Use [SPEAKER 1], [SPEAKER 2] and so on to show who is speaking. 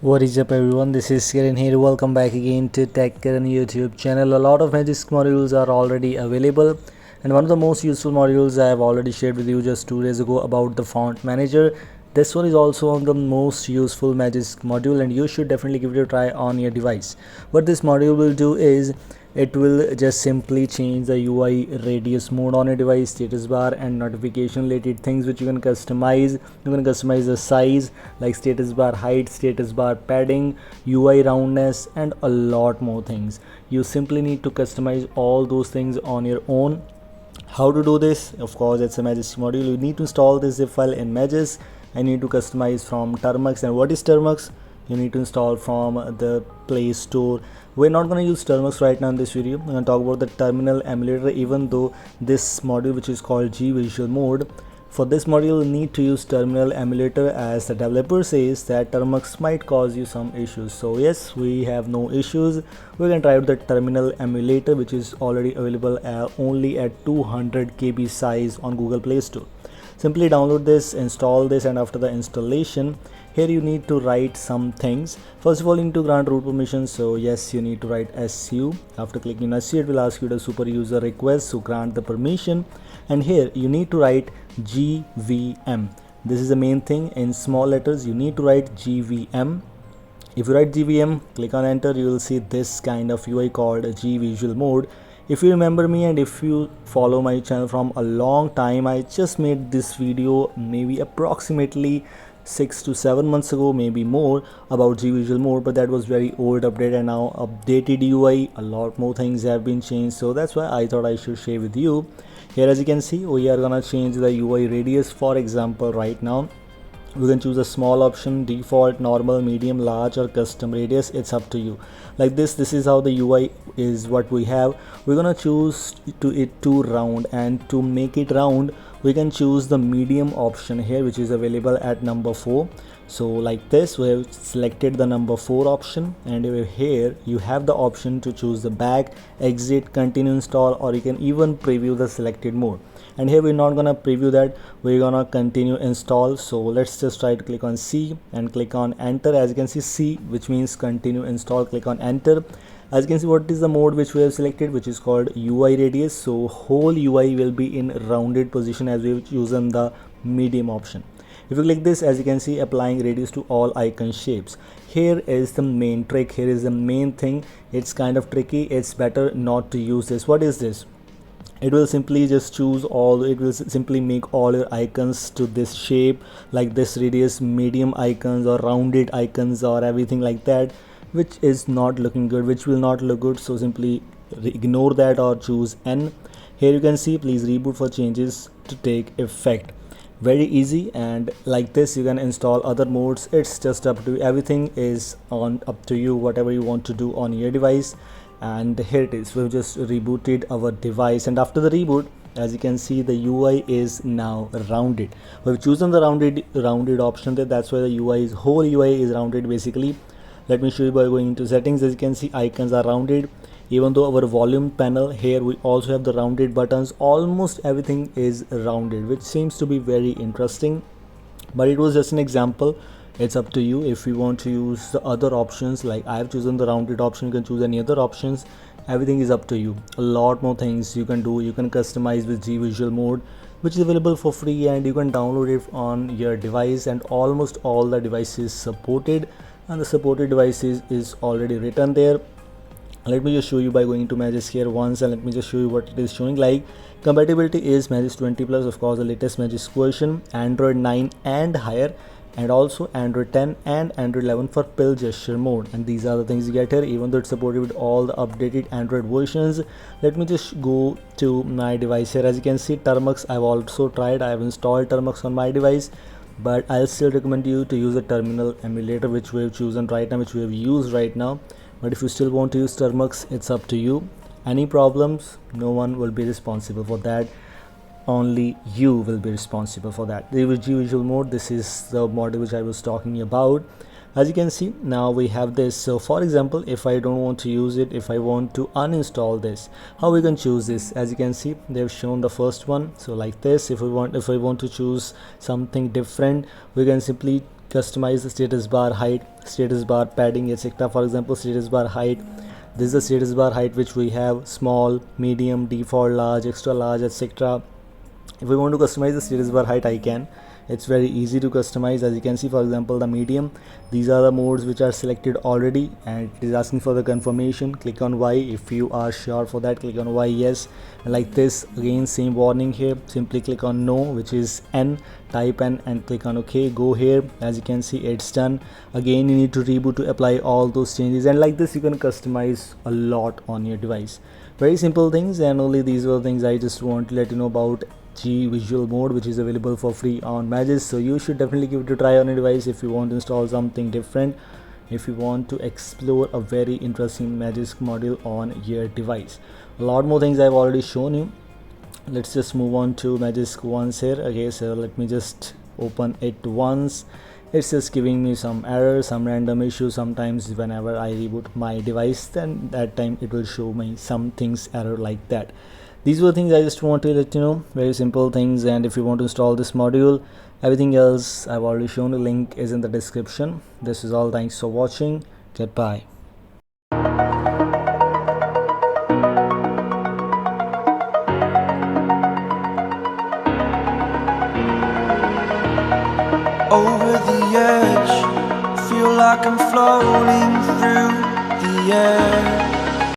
[SPEAKER 1] What is up everyone, this is Kiran here. Welcome back again to Tech Kiran YouTube channel. A lot of Magisk modules are already available, and one of the most useful modules I have already shared with you just 2 days ago about the font manager. This one is also one of the most useful Magisk module, and you should definitely give it a try on your device. What this module will do is it will just simply change the UI radius mode on your device, status bar and notification related things which you can customize. You can customize the size like status bar height, status bar padding, UI roundness and a lot more things. You simply need to customize all those things on your own. How to do this? Of course, it's a Magisk module. You need to install this zip file in Magisk. I need to customize from Termux. And what is Termux? You need to install from the Play Store. We're not going to use Termux right now in this video. I'm going to talk about the terminal emulator, even though this module which is called G Visual Mode. For this module, you need to use terminal emulator, as the developer says that Termux might cause you some issues. So yes, we have no issues. We can try out the terminal emulator, which is already available only at 200 KB size on Google Play Store. Simply download this, install this, and after the installation, here you need to write some things. First of all, you need to grant root permission. So yes, you need to write su. After clicking su, it will ask you the super user request, so grant the permission. And here you need to write GVM. This is the main thing. In small letters you need to write GVM. If you write GVM, click on enter, you will see this kind of UI called G Visual Mode. If you remember me and if you follow my channel from a long time, I just made this video maybe approximately 6 to 7 months ago, maybe more, about G Visual Mode, but that was very old update, and now updated UI, a lot more things have been changed, so that's why I thought I should share with you. Here as you can see, we are gonna change the UI radius. For example, right now you can choose a small option, default, normal, medium, large or custom radius. It's up to you. Like this is how the UI is. What we have, we're gonna choose to round, and to make it round we can choose the medium option here, which is available at number 4. So like this, we have selected the number 4 option, and here you have the option to choose the back, exit, continue install, or you can even preview the selected mode. And here we're not gonna preview that, we're gonna continue install. So let's just try to click on C and click on enter. As you can see, C, which means continue install, click on enter. As you can see, what is the mode which we have selected, which is called UI radius. So whole UI will be in rounded position, as we've chosen the medium option. If you click this, as you can see, applying radius to all icon shapes. Here is the main trick, here is the main thing. It's kind of tricky, it's better not to use this. What is this? It will simply just choose all, it will simply make all your icons to this shape, like this radius, medium icons or rounded icons or everything like that, which is not looking good, which will not look good. So simply ignore that or choose N. Here you can see, please reboot for changes to take effect. Very easy, and like this you can install other modes. It's just up to you. Everything is up to you, whatever you want to do on your device. And here it is, we've just rebooted our device, and after the reboot, as you can see, the UI is now rounded. We've chosen the rounded option there, that's why the whole UI is rounded basically. Let me show you by going into settings. As you can see, icons are rounded. Even though our volume panel, here we also have the rounded buttons, almost everything is rounded, which seems to be very interesting, but it was just an example. It's up to you. If you want to use the other options, like I have chosen the rounded option, you can choose any other options. Everything is up to you. A lot more things you can do. You can customize with G Visual Mode, which is available for free, and you can download it on your device, and almost all the devices supported, and the supported devices is already written there. Let me just show you by going into Magisk here once, and let me just show you what it is showing. Like, compatibility is Magisk 20 plus, of course the latest Magisk version, Android 9 and higher, and also Android 10 and Android 11 for pill gesture mode. And these are the things you get here, even though it's supported with all the updated Android versions. Let me just go to my device here. As you can see, Termux I've also tried. I have installed Termux on my device, but I'll still recommend you to use a terminal emulator, which we have chosen right now, which we have used right now. But if you still want to use Termux, it's up to you. Any problems, no one will be responsible for that, only you will be responsible for that. The G Visual Mode, this is the model which I was talking about. As you can see, now we have this. So for example, if I don't want to use it, if I want to uninstall this, how we can choose this? As you can see, they've shown the first one. So like this, if I want to choose something different, we can simply customize the status bar height, status bar padding, etc. For example, status bar height, this is the status bar height which we have: small, medium, default, large, extra large, etc. If we want to customize the status bar height, I can. It's very easy to customize. As you can see, for example, the medium, these are the modes which are selected already, and it is asking for the confirmation. Click on Y if you are sure for that. Click on Y, yes. And like this, again same warning here, simply click on no, which is N, type N and click on OK. Go here, as you can see it's done. Again you need to reboot to apply all those changes, and like this you can customize a lot on your device. Very simple things, and only these were things I just want to let you know about G Visual Mode, which is available for free on Magisk. So you should definitely give it a try on your device if you want to install something different, if you want to explore a very interesting Magisk module on your device. A lot more things I've already shown you. Let's just move on to Magisk once here. Okay, so let me just open it once. It's just giving me some error, some random issue. Sometimes whenever I reboot my device, then that time it will show me some things error like that. These were things I just want to let you know, very simple things. And if you want to install this module, everything else I've already shown, the link is in the description. This is all, thanks for watching, goodbye.
[SPEAKER 2] Over the edge, feel like I'm floating through the air.